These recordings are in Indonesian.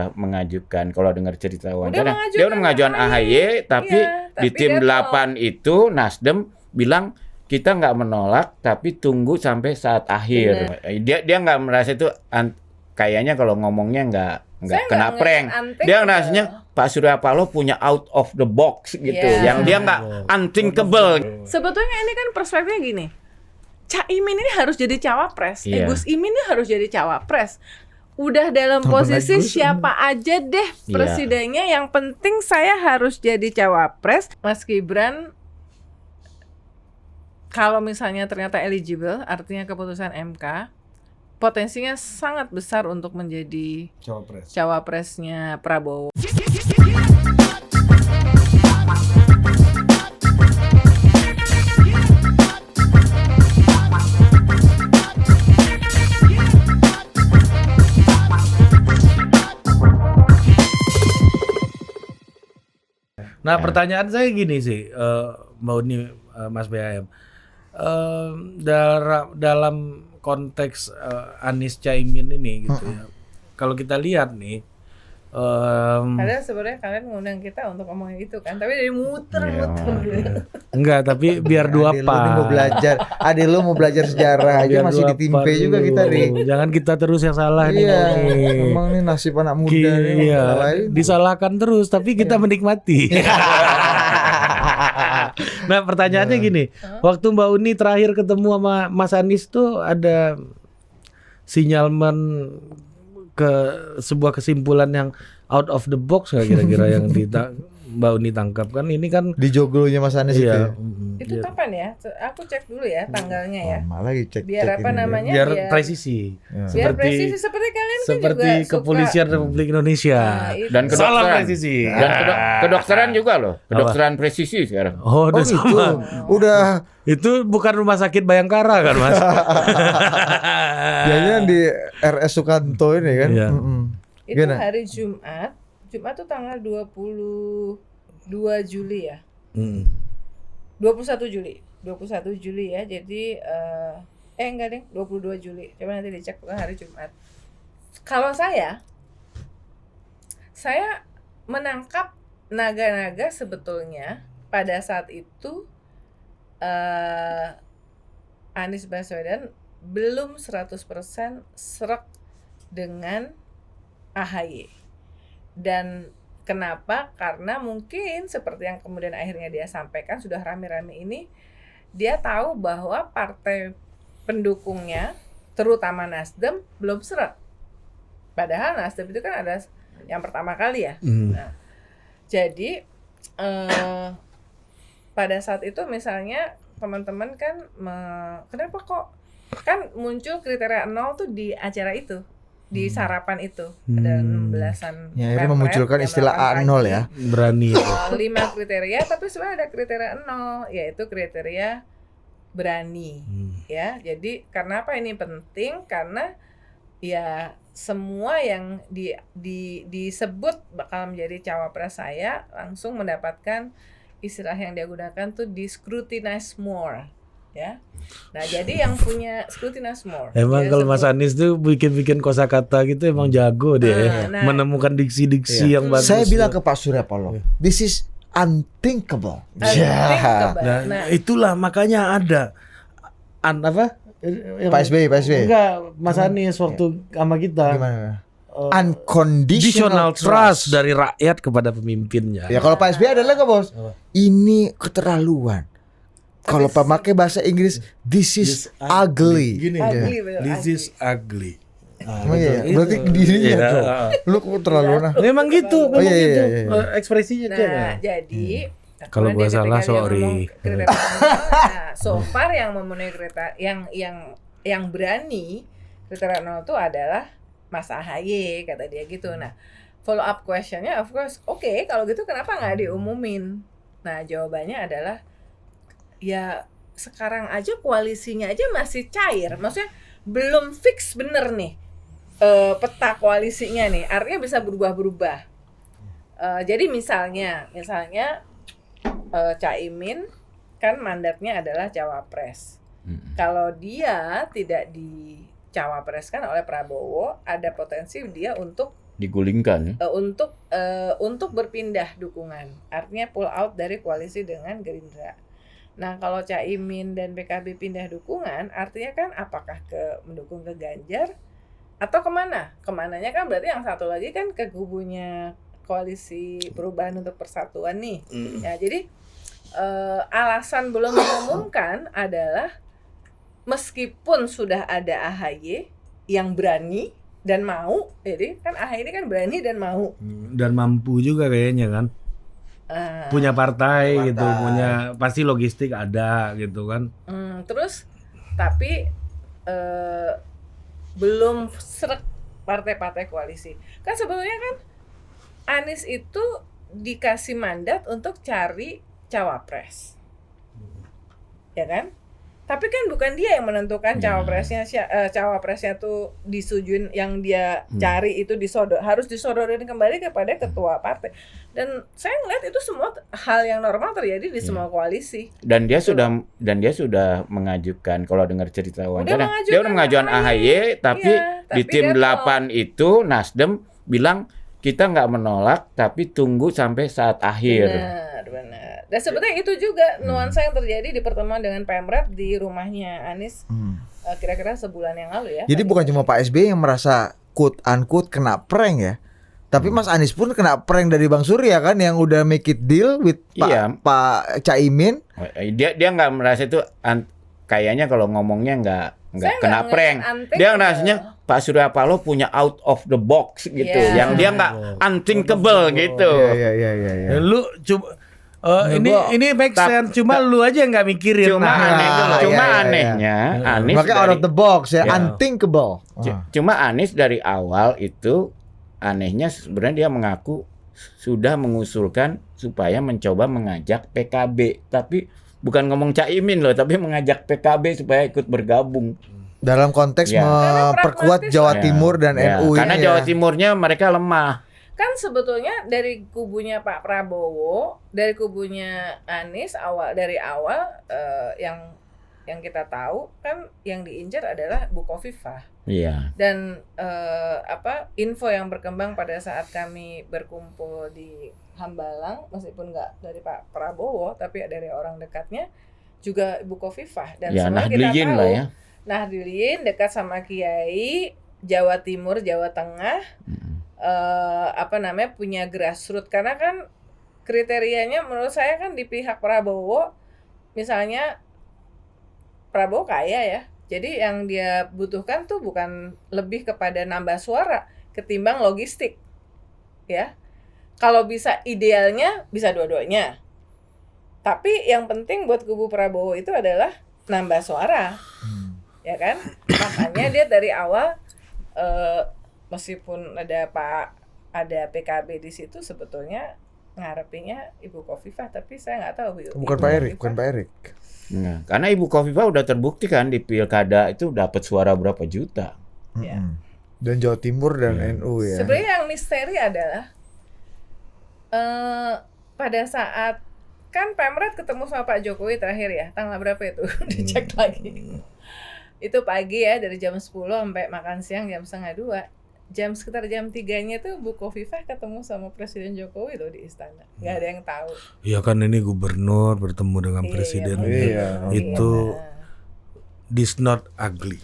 udah mengajukan, kalau dengar cerita wawancara, mengajukan dia udah mengajukan AHY, tapi Iya, di tapi tim dia 8 itu Nasdem bilang kita nggak menolak, tapi tunggu sampai saat akhir. Dia nggak merasa itu kayaknya kalau ngomongnya nggak Saya kena nggak prank. unthinkable. Dia rasanya Pak Surya Paloh punya out of the box gitu, yang dia nggak unthinkable. Sebetulnya ini kan perspektifnya gini. Caimin ini harus jadi cawapres, Gus Imin ini harus jadi cawapres. Udah dalam posisi siapa aja deh presidennya, yang penting saya harus jadi cawapres. Mas Gibran kalau misalnya ternyata eligible, artinya keputusan MK, potensinya sangat besar untuk menjadi cawapresnya Prabowo. Nah, pertanyaan saya gini sih, Mbak Uni, Mas BAM, dalam konteks Anies Caimin ini gitu ya. Kalau kita lihat nih, Padahal sebenarnya kalian ngundang kita untuk ngomongin itu kan, tapi dari muter-muter. Enggak, tapi biar dua pas. Adil lu mau belajar sejarah aja masih ditimpe juga kita nih. Jangan kita terus yang salah nih. Emang nih nasib anak muda nih. Disalahkan terus, tapi kita menikmati. Nah, pertanyaannya gini, waktu Mbak Uni terakhir ketemu sama Mas Anies tuh ada sinyalmen ke sebuah kesimpulan yang out of the box nggak kira-kira yang Mbak Uni tangkap? Kan ini kan di joglonya Mas Anies itu ya? Itu kapan ya? Aku cek dulu ya tanggalnya ya. Malah cek. Biar apa namanya? Biar presisi. Biar presisi seperti kalian kan seperti juga Kepolisian Republik Indonesia. Dan kedokteran. Presisi. Dan kedokteran juga loh. Kedokteran presisi sekarang. Oh, udah sama. Udah. Itu bukan rumah sakit Bayangkara kan, Mas? Biasanya di RS Sukanto ini kan. Iya. Itu hari Jumat. Jumat tuh tanggal 22 Juli ya. 21 Juli ya. Jadi enggak deh, 22 Juli. Coba nanti dicek, bukan hari Jumat. Kalau saya menangkap naga-naga sebetulnya pada saat itu Anies Baswedan belum 100% serak dengan AHY. Dan kenapa? Karena mungkin seperti yang kemudian akhirnya dia sampaikan, sudah rame-rame ini, dia tahu bahwa partai pendukungnya, terutama Nasdem, belum serak. Padahal Nasdem itu kan ada yang pertama kali ya. Nah, jadi pada saat itu misalnya teman-teman kan kenapa kok kan muncul kriteria 0 tuh di acara itu, di sarapan itu ada 16-an ya, ini memunculkan istilah A0 ya, berani itu. 5 kriteria, tapi sebenarnya ada kriteria 0, yaitu kriteria berani. Ya, jadi karena apa ini penting? Karena ya semua yang disebut bakal menjadi cawapres saya langsung mendapatkan istilah yang dia gunakan tuh di scrutinize more, ya. Nah, jadi yang punya scrutinize more. Emang kalau Mas Anies tuh bikin kosakata gitu emang jago deh, menemukan diksi-diksi yang bagus. Saya bilang ke Pak Surya Paloh, this is unthinkable. Nah, itulah makanya ada Pak SBY. Enggak, Mas Anies waktu sama kita. Gimana? Unconditional trust dari rakyat kepada pemimpinnya. Ya kalau Pak SBY adalah nggak bos? Ini keterlaluan. Kalau pakai bahasa Inggris, this is ugly. This is ugly. Berarti dirinya tuh. Lu kok terlalu Memang gitu, gitu. Ekspresinya jadi kalau gua salah sorry. Nah, so far yang memenuhi kriteria yang berani kriteria 0 itu adalah Mas AHY, kata dia gitu. Nah, follow up questionnya of course, oke, kalau gitu kenapa nggak diumumin? Nah, jawabannya adalah ya sekarang aja koalisinya aja masih cair, maksudnya belum fix bener nih peta koalisinya nih, artinya bisa berubah-berubah. Jadi misalnya Caimin kan mandatnya adalah cawapres. Kalau dia tidak dicawapreskan oleh Prabowo, ada potensi dia untuk digulingkan. Untuk berpindah dukungan, artinya pull out dari koalisi dengan Gerindra. Nah, kalau Caimin dan PKB pindah dukungan, artinya kan apakah mendukung ke Ganjar atau kemana? Kemananya kan berarti yang satu lagi kan ke kubunya Koalisi Perubahan untuk Persatuan nih. Ya, jadi alasan belum mengumumkan adalah meskipun sudah ada AHY yang berani dan mau, jadi kan AHY ini kan berani dan mau Dan mampu juga kayaknya kan. Punya partai gitu, punya pasti logistik ada gitu kan. Terus tapi belum srek partai-partai koalisi. Kan sebetulnya kan Anies itu dikasih mandat untuk cari cawapres. Ya kan? Tapi kan bukan dia yang menentukan cawapresnya tuh disetujuin, yang dia cari itu harus disodorin kembali kepada ketua partai. Dan saya ngeliat itu semua hal yang normal terjadi di semua koalisi. Dan dia sudah mengajukan, kalau dengar cerita wawancara, dia udah mengajukan AHY, tapi di tim 8 itu Nasdem bilang kita nggak menolak, tapi tunggu sampai saat akhir. Benar. Dan sebetulnya itu juga nuansa yang terjadi di pertemuan dengan Pemret di rumahnya Anies kira-kira sebulan yang lalu ya. Jadi bukan cuma Pak SBY yang merasa quote unquote kena prank ya, tapi Mas Anies pun kena prank dari Bang Surya kan, yang udah make it deal with Pak Caimin. Dia nggak merasa itu, kayaknya kalau ngomongnya nggak kena prank. Dia rasanya Pak Surya Paloh punya out of the box gitu, yang dia nggak unthinkable gitu. Iya. Lu coba ini make sense, cuma lu aja nggak mikirin. Cuma anehnya Anies makanya out of the box ya, unthinkable. Cuma Anies dari awal itu anehnya sebenarnya dia mengaku sudah mengusulkan supaya mencoba mengajak PKB, tapi bukan ngomong Caimin loh, tapi mengajak PKB supaya ikut bergabung. Dalam konteks memperkuat Jawa Timur dan NU. Karena Jawa Timurnya mereka lemah. Kan sebetulnya dari kubunya Pak Prabowo, dari kubunya Anies dari awal yang kita tahu kan yang diincar adalah Bukofifa. Iya. Dan info yang berkembang pada saat kami berkumpul di Hambalang, meskipun nggak dari Pak Prabowo tapi dari orang dekatnya juga Bukofifa, dan semua kita tahu lah ya. Nahdliyin dekat sama Kiai, Jawa Timur, Jawa Tengah. Punya grassroots, karena kan kriterianya menurut saya kan di pihak Prabowo, misalnya Prabowo kaya ya, jadi yang dia butuhkan tuh bukan lebih kepada nambah suara ketimbang logistik ya. Kalau bisa idealnya bisa dua-duanya, tapi yang penting buat kubu Prabowo itu adalah nambah suara ya kan. Makanya dia dari awal meskipun ada PKB di situ, sebetulnya ngarepinnya Ibu Khofifah, tapi saya nggak tahu. Bukan Pak Erik. Nah, karena Ibu Khofifah udah terbukti kan di pilkada itu dapat suara berapa juta. Ya. Dan Jawa Timur dan NU ya. Sebenarnya yang misteri adalah pada saat kan Pemret ketemu sama Pak Jokowi terakhir ya, tanggal berapa itu? Dicek lagi. Itu pagi ya, dari jam 10 sampai makan siang jam 1:30. Sekitar jam 3-nya tuh Bu Khofifah ketemu sama Presiden Jokowi loh di istana. Gak ada yang tahu. Iya kan, ini gubernur bertemu dengan presiden. Itu this not ugly.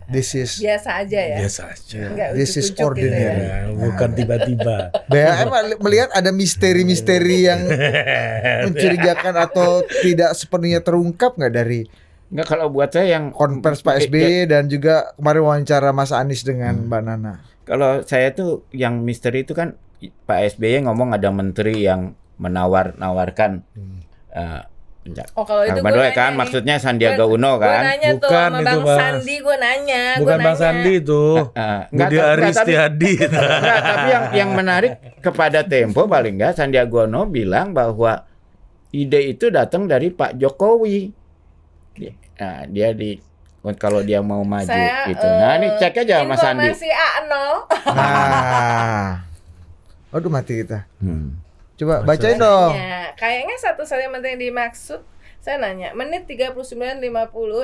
This is biasa aja ya. Biasa aja. This is ordinary. Gitu ya. Bukan tiba-tiba. BHM melihat ada misteri-misteri yang mencurigakan atau tidak sepenuhnya terungkap nggak dari Nggak, kalau buat saya yang konvers Pak SBY dan juga kemarin wawancara Mas Anies dengan Mbak Nana. Kalau saya tuh yang misteri itu kan Pak SBY ngomong ada menteri yang menawar-nawarkan kalau itu gue nanya kan, maksudnya Sandiaga Uno kan. Gue nanya tuh Bukan sama itu, Bang Bang. Sandi, gue nanya. Bukan Bang Sandi itu. Budi Aristiadi. Tapi yang menarik kepada Tempo paling enggak Sandiaga Uno bilang bahwa ide itu datang dari Pak Jokowi. Nah, kalau dia mau maju gitu. Nah, ini cek aja Mas Sandi. Informasi A0. Aduh, mati kita. Coba bacain dong. Kayaknya satu-satunya menteri yang dimaksud Saya nanya, menit 39.50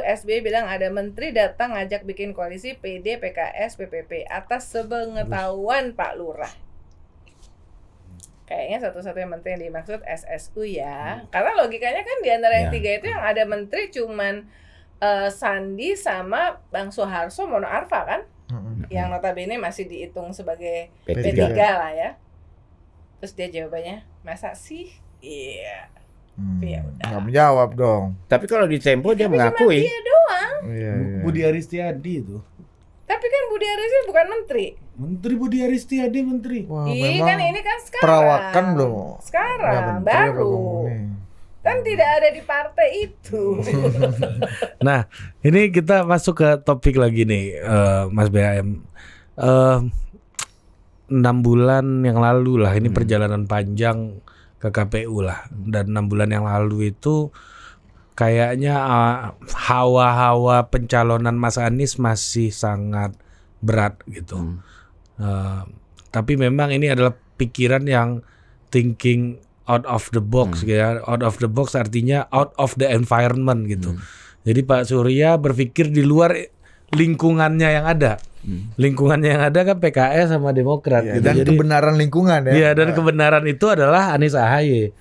SBY bilang ada menteri datang ngajak bikin koalisi PD, PKS, PPP atas sepengetahuan Pak Lurah. Kayaknya satu-satunya menteri yang dimaksud SSU ya. Karena logikanya kan di antara yang tiga itu yang ada menteri cuman Sandi sama Bang Soeharto Mono Arfa kan? Yang notabene masih dihitung sebagai P3 lah ya. Terus dia jawabannya, masa sih? Iya. Ya udah. Nggak menjawab dong. Tapi kalau di Tempo dia mengakui. Dia doang. Iya. Budi Aristiadi itu. Tapi kan Budi Aristiadi bukan menteri. Menteri Budi Aristiadi menteri. Wah, Ih, memang kan ini kan sekarang. perawakan belum. Sekarang Nggak menteri apa baru. ngomongnya. Kan tidak ada di partai itu. Nah, ini kita masuk ke topik lagi nih, Mas BHM. 6 bulan yang lalu lah, ini perjalanan panjang ke KPU lah. Dan 6 bulan yang lalu itu kayaknya hawa-hawa pencalonan Mas Anies masih sangat berat gitu. Tapi memang ini adalah pikiran yang thinking out of the box gitu ya. Out of the box artinya out of the environment gitu. Jadi Pak Surya berpikir di luar lingkungannya yang ada. Lingkungannya yang ada kan PKS sama Demokrat Ya, gitu. dan Jadi kebenaran lingkungan ya. iya, dan kebenaran itu adalah Anies AHY.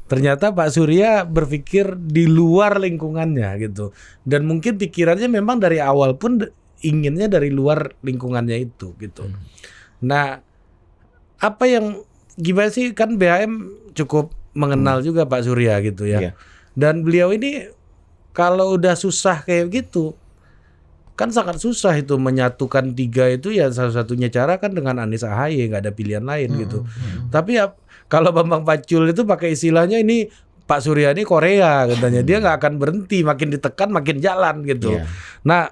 Ternyata Pak Surya berpikir di luar lingkungannya gitu. Dan mungkin pikirannya memang dari awal pun inginnya dari luar lingkungannya itu gitu. Nah, apa yang gimana sih, kan BHM cukup mengenal juga Pak Surya gitu ya. Iya. Dan beliau ini kalau udah susah kayak gitu kan sangat susah itu menyatukan tiga itu ya, salah satunya cara kan dengan Anies AHY, nggak ada pilihan lain gitu. Tapi ya kalau Bambang Pacul itu pakai istilahnya ini Pak Surya ini Korea katanya, dia nggak akan berhenti, makin ditekan makin jalan gitu. Iya. Nah,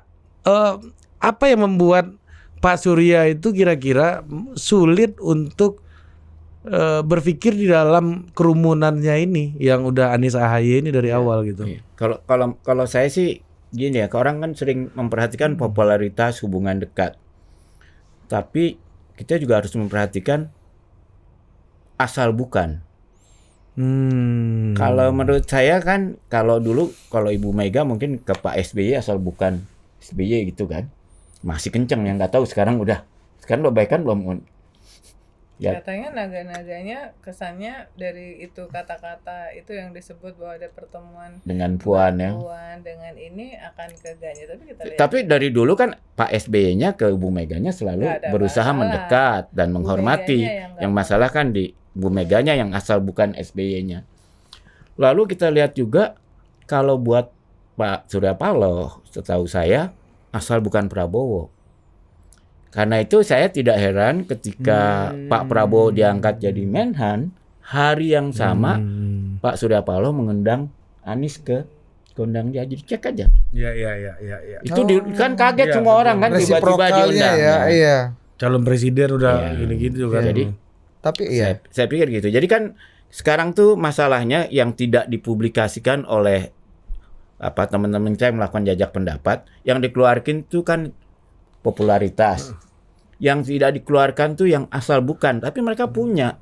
apa yang membuat Pak Surya itu kira-kira sulit untuk berpikir di dalam kerumunannya ini yang udah Anies AHY ini dari awal gitu? Iya. Kalau saya sih gini ya, orang kan sering memperhatikan popularitas hubungan dekat. Tapi kita juga harus memperhatikan asal bukan. Kalau menurut saya kan, kalau dulu kalau Ibu Mega mungkin ke Pak SBY asal bukan SBY gitu kan. Masih kenceng, yang nggak tahu sekarang udah baikan belum. Ya. Katanya naga-naganya kesannya dari itu kata-kata itu yang disebut bahwa ada pertemuan Dengan Puan ya. Puan dengan ini akan ke Ganjar, tapi kita lihat. Tapi dari dulu kan Pak SBY-nya ke Bu Meganya selalu Nggak ada berusaha masalah. mendekat dan Bu menghormati. Meganya yang nggak Yang masalah kan di Bu Meganya yang asal bukan SBY-nya. Lalu kita lihat juga kalau buat Pak Surya Paloh, setahu saya asal bukan Prabowo. Karena itu saya tidak heran ketika Pak Prabowo diangkat jadi Menhan, hari yang sama Pak Surya Paloh mengundang Anies ke kondang dia. Jadi cek aja. Iya. Itu kan kaget Iya, semua orang kan tiba-tiba Resiprokalnya diundang. ya, iya. Calon presiden udah Iya. gini gitu kan. Jadi Tapi iya. saya pikir gitu. Jadi kan sekarang tuh masalahnya yang tidak dipublikasikan oleh teman-teman saya melakukan jajak pendapat, yang dikeluarkan tuh kan popularitas. Yang tidak dikeluarkan tuh yang asal bukan, tapi mereka punya.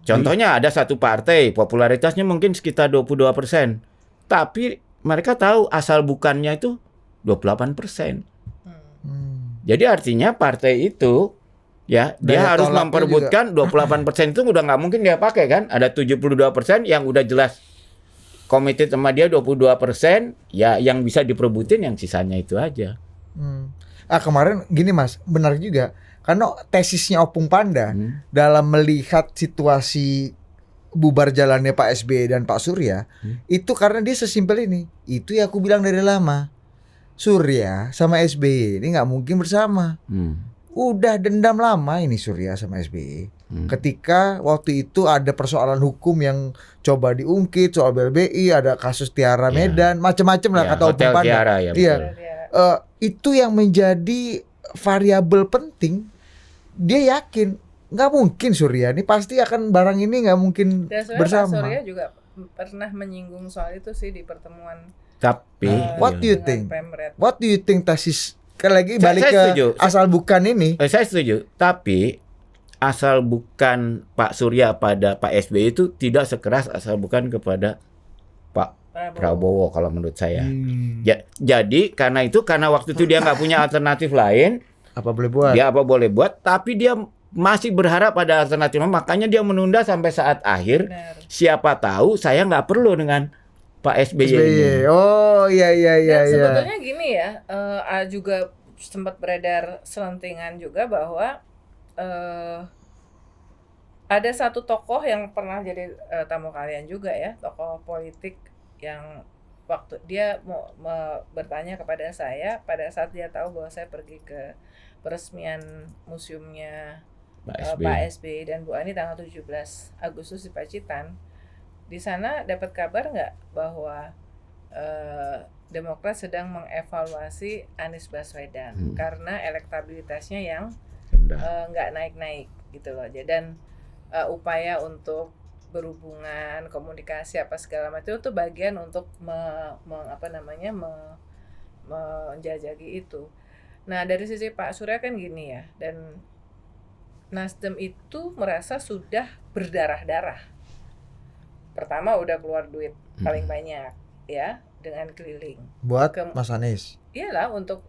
Contohnya ada satu partai popularitasnya mungkin sekitar 22%, tapi mereka tahu asal bukannya itu 28%. Jadi artinya partai itu ya dia Daya harus tolaknya memperebutkan 28% itu udah nggak mungkin dia pakai kan? Ada 72% yang udah jelas committed sama dia 22%, ya yang bisa diperebutin yang sisanya itu aja. Kemarin gini Mas, benar juga. Karena tesisnya Opung Panda dalam melihat situasi bubar jalannya Pak SBY dan Pak Surya, itu karena dia sesimpel ini. Itu ya aku bilang dari lama. Surya sama SBY ini nggak mungkin bersama. Udah dendam lama ini Surya sama SBY. Ketika waktu itu ada persoalan hukum yang coba diungkit soal BLBI, ada kasus Tiara Medan, macam-macam lah kata Opung Panda. Tiara, ya, iya. betul. Itu yang menjadi variabel penting. Dia yakin nggak mungkin Surya ini pasti akan barang ini nggak mungkin Dan sebenarnya Pak bersama. Surya juga pernah menyinggung soal itu sih di pertemuan. Tapi What do you dengan think? Pemret. What do you think tesis? Kan lagi Saya balik ke setuju. asal bukan ini. saya setuju, tapi asal bukan Pak Surya pada Pak SBY itu tidak sekeras asal bukan kepada Pak Prabowo kalau menurut saya. Ya, jadi karena waktu itu dia nggak punya alternatif lain, Apa boleh buat? dia apa boleh buat, tapi dia masih berharap pada alternatif, makanya dia menunda sampai saat akhir. Benar. Siapa tahu saya nggak perlu dengan Pak SBY ini. SBY. Oh iya iya iya Dan iya. sebetulnya gini ya, juga sempat beredar selentingan juga bahwa ada satu tokoh yang pernah jadi tamu kalian juga ya, tokoh politik yang waktu dia mau bertanya kepada saya pada saat dia tahu bahwa saya pergi ke peresmian museumnya Pak SBY dan Bu Ani tanggal 17 Agustus di Pacitan. Di sana dapat kabar nggak bahwa Demokrat sedang mengevaluasi Anies Baswedan karena elektabilitasnya yang nggak naik-naik gitu loh. Dan upaya untuk berhubungan, komunikasi apa segala macam itu bagian untuk menjajaki itu. Nah dari sisi Pak Surya kan gini ya, dan Nasdem itu merasa sudah berdarah-darah. Pertama udah keluar duit paling banyak ya dengan keliling. Buat Mas Anies. Iyalah untuk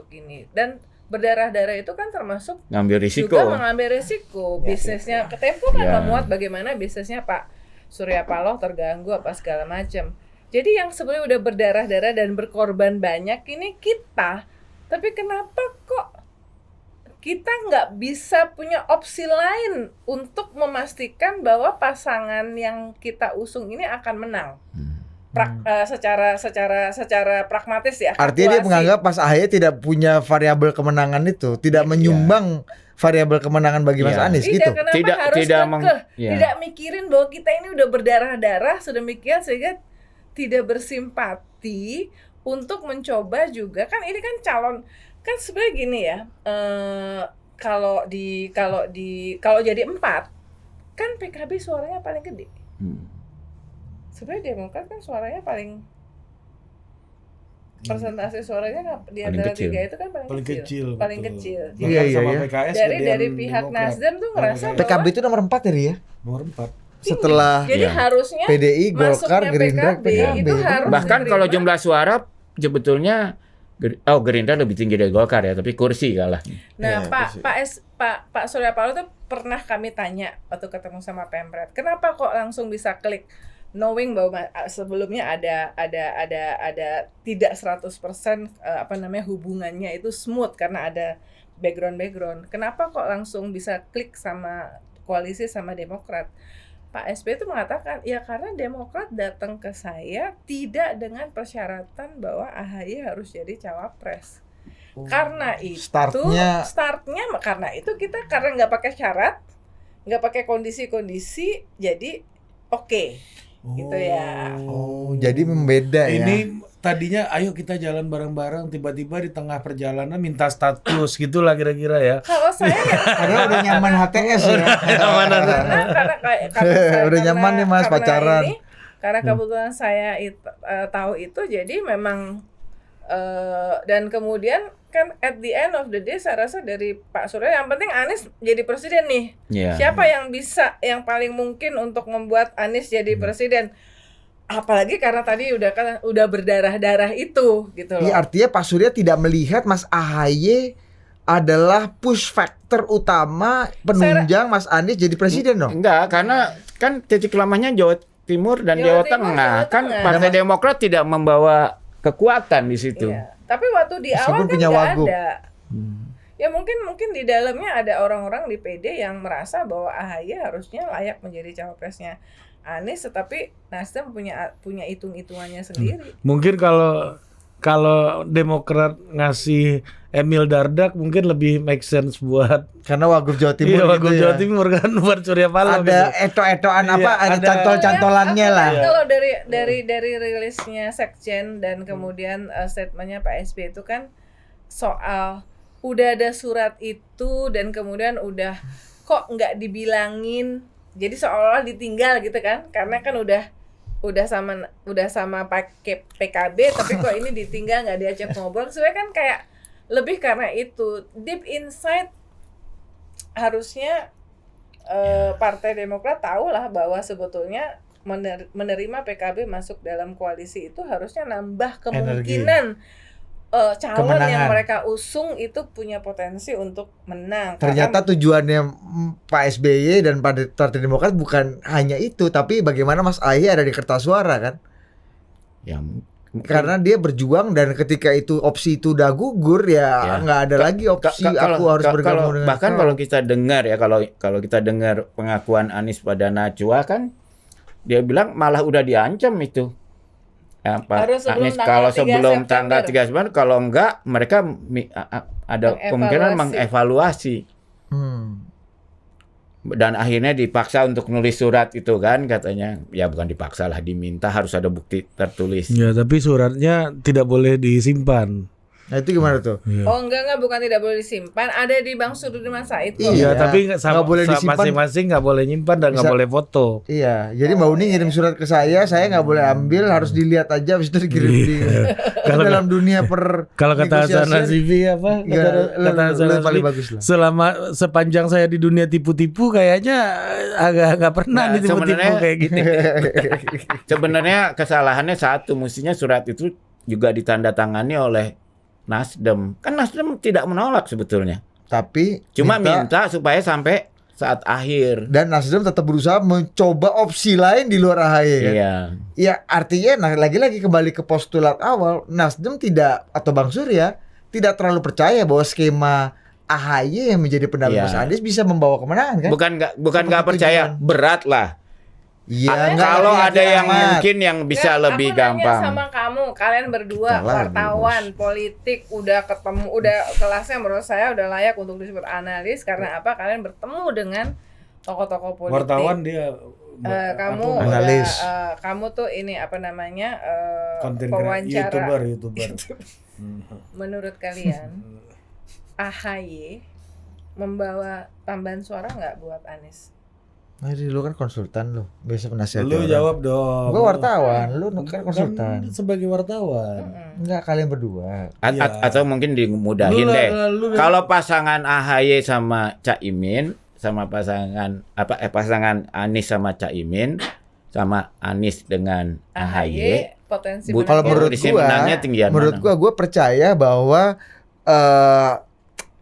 ini. Dan berdarah-darah itu kan termasuk ngambil risiko. Juga mengambil risiko. Bisnisnya ke Tempo kan memuat bagaimana bisnisnya Pak Surya Paloh terganggu apa segala macam. Jadi yang sebenarnya udah berdarah-darah dan berkorban banyak ini kita. Tapi kenapa kok kita nggak bisa punya opsi lain untuk memastikan bahwa pasangan yang kita usung ini akan menang? Secara pragmatis ya. Artinya dia menganggap Mas Ahaye tidak punya variabel kemenangan itu, tidak menyumbang variabel kemenangan bagi Mas Anies gitu. Tidak mikirin bahwa kita ini udah berdarah-darah sedemikian sehingga tidak bersimpati untuk mencoba juga. Kan ini kan calon, kan sebenarnya gini ya, kalau jadi 4 kan PKB suaranya paling gede. Sebenarnya Demokrat kan suaranya persentase suaranya di antara tiga itu kan paling kecil. Jadi sama PKS dari pihak Demokrat. Nasdem tuh ngerasa PKB itu nomor 4 tadi ya? Nomor 4. Setelah jadi harusnya PDI, Golkar, Gerindra, PKB itu harus bahkan kalau jumlah suara sebetulnya Gerindra lebih tinggi dari Golkar ya, tapi kursi kalah. Nah, Pak Surya Paloh tuh pernah kami tanya waktu ketemu sama Pemret, kenapa kok langsung bisa klik, knowing bahwa sebelumnya ada tidak 100% hubungannya itu smooth karena ada background. Kenapa kok langsung bisa klik sama koalisi sama Demokrat? Pak SBY itu mengatakan, ya karena Demokrat datang ke saya tidak dengan persyaratan bahwa AHY harus jadi cawapres. Karena itu startnya karena itu kita karena nggak pakai syarat, nggak pakai kondisi-kondisi, jadi oke. Gitu ya. Oh, jadi membeda ya. Ini tadinya ayo kita jalan bareng-bareng, tiba-tiba di tengah perjalanan minta status gitulah kira-kira ya. Kalau saya karena udah nyaman HTS ya. karena udah nyaman nih Mas pacaran. Karena kebetulan saya tahu itu, jadi memang dan kemudian kan at the end of the day saya rasa dari Pak Surya yang penting Anies jadi presiden nih. Siapa yang yang paling mungkin untuk membuat Anies jadi presiden? Apalagi karena tadi udah berdarah-darah itu gitu loh. Iya, artinya Pak Surya tidak melihat Mas Ahaye adalah push factor utama penunjang Mas Anies jadi presiden dong. Enggak, karena kan titik lemahnya Jawa Timur dan Jawa Tengah. Kan Partai Demokrat tidak membawa kekuatan di situ. Iya. Tapi waktu di awal kan nggak ada. Ya mungkin di dalamnya ada orang-orang di PD yang merasa bahwa AHY harusnya layak menjadi cawapresnya Anies, tetapi Nasdem punya hitung-hitungannya sendiri. Mungkin kalau Demokrat ngasih Emil Dardak mungkin lebih make sense buat karena Wagub Jawa Timur. Iya, Wagub Jawa Timur kan buat Surya Paloh. Ada eto-etoan ada cantol-cantolannya lah. Kalau dari rilisnya Sekjen dan kemudian statementnya Pak SBY itu kan soal udah ada surat itu dan kemudian udah kok nggak dibilangin, jadi seolah-olah ditinggal gitu kan, karena kan udah sama pakai PKB tapi kok ini ditinggal nggak diajak ngobrol. Sebenarnya kan kayak lebih karena itu deep inside harusnya Partai Demokrat tahu lah bahwa sebetulnya menerima PKB masuk dalam koalisi itu harusnya nambah kemungkinan calon Kemenangan. yang mereka usung itu punya potensi untuk menang. Ternyata tujuannya Pak SBY dan Partai Demokrat bukan hanya itu, tapi bagaimana Mas Ahy ada di kertas suara kan? Ya, Karena dia berjuang dan ketika itu opsi itu udah gugur ya nggak ada lagi opsi aku harus bergabung dengan bahkan kalau kita dengar ya kalau kita dengar pengakuan Anies pada Najwa kan dia bilang malah udah diancam itu. Harus sebelum Anies tanggal kalau 3 sebelum September. tanggal 3 September kalau enggak mereka ada kemungkinan mengevaluasi. Dan akhirnya dipaksa untuk nulis surat itu kan katanya. Ya bukan dipaksa lah, diminta harus ada bukti tertulis. Ya, tapi suratnya tidak boleh disimpan. Nah itu gimana tuh? Iya. Oh enggak, bukan tidak boleh disimpan, ada di Bang Sudirman Said kok. Iya. Iya, tapi Nggak boleh disimpan. masing-masing nggak boleh nyimpan dan nggak Bisa- boleh foto. Iya, jadi Mbak Uni ngirim surat ke saya nggak boleh ambil, harus dilihat aja, habis itu dikirim di Kalau- dalam dunia per Kalau kata Hasan negosiasian, Nazifi apa? ya, Kata Hasan lu paling Nazifi, bagus lah. selama sepanjang saya di dunia tipu-tipu kayaknya agak nggak pernah Nah, nih tipu-tipu sebenarnya- kayak gini. Sebenarnya kesalahannya satu, mestinya surat itu juga ditandatangani oleh Nasdem. Kan Nasdem tidak menolak sebetulnya. Tapi Cuma minta supaya sampai saat akhir. dan Nasdem tetap berusaha mencoba opsi lain di luar AHY kan? Iya. Ya artinya lagi-lagi kembali ke postulat awal, Nasdem tidak atau Bang Surya tidak terlalu percaya bahwa skema AHY yang menjadi pendamping Iya. Mas Anies bisa membawa kemenangan kan? Bukan Seperti nggak percaya, tujuan. berat lah. Iya, nggak Kalau yakin ada yang amat. mungkin yang bisa Nggak, lebih aku nanya gampang. sama kamu, kalian berdua Salah, wartawan, politik, udah ketemu, udah kelasnya menurut saya udah layak untuk disebut analis karena apa? Kalian bertemu dengan tokoh-tokoh politik. Wartawan dia Kamu apa, Analis. udah, kamu tuh ini apa namanya konten pewawancara. YouTuber. Menurut kalian AHY membawa tambahan suara nggak buat Anies? Nah, lu kan konsultan lu, biasa penasihat. Lu jawab dong. Gua wartawan, lu kan konsultan. Sebagai wartawan. Enggak, kalian berdua. Iya. Atau mungkin dimudahin Lu lah, deh. lu- Kalau pasangan AHY sama Caimin sama pasangan Anies sama Caimin sama Anies dengan AHY, potensi Bu- Kalau menangnya- menurut Di sini gua, menangnya tinggian menurut mana? gua percaya bahwa